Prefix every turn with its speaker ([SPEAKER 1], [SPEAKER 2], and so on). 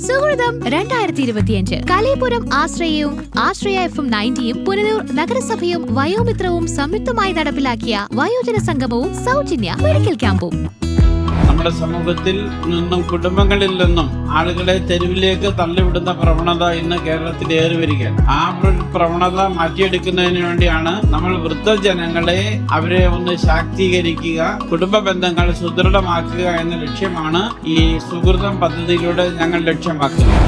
[SPEAKER 1] സുഹൃതം 2025 കലൈപുരം ആശ്രയവും ആശ്രയ FM 90യും പുനലൂർ നഗരസഭയും വയോമിത്രവും സംയുക്തമായി നടപ്പിലാക്കിയ വയോജന സംഗമവും സൗജന്യ മെഡിക്കൽ ക്യാമ്പും.
[SPEAKER 2] നമ്മുടെ സമൂഹത്തിൽ നിന്നും കുടുംബങ്ങളിൽ നിന്നും ആളുകളെ തെരുവിലേക്ക് തള്ളിവിടുന്ന പ്രവണത ഇന്ന് കേരളത്തിൽ ഏറി വരികയാണ്. ആ പ്രവണത മാറ്റിയെടുക്കുന്നതിന് വേണ്ടിയാണ് നമ്മൾ വൃദ്ധജനങ്ങളെ അവരെ ഒന്ന് ശാക്തീകരിക്കുക, കുടുംബ ബന്ധങ്ങൾ സുദൃഢമാക്കുക എന്ന ലക്ഷ്യമാണ് ഈ സുഹൃതം പദ്ധതിയിലൂടെ ഞങ്ങൾ ലക്ഷ്യമാക്കുന്നത്.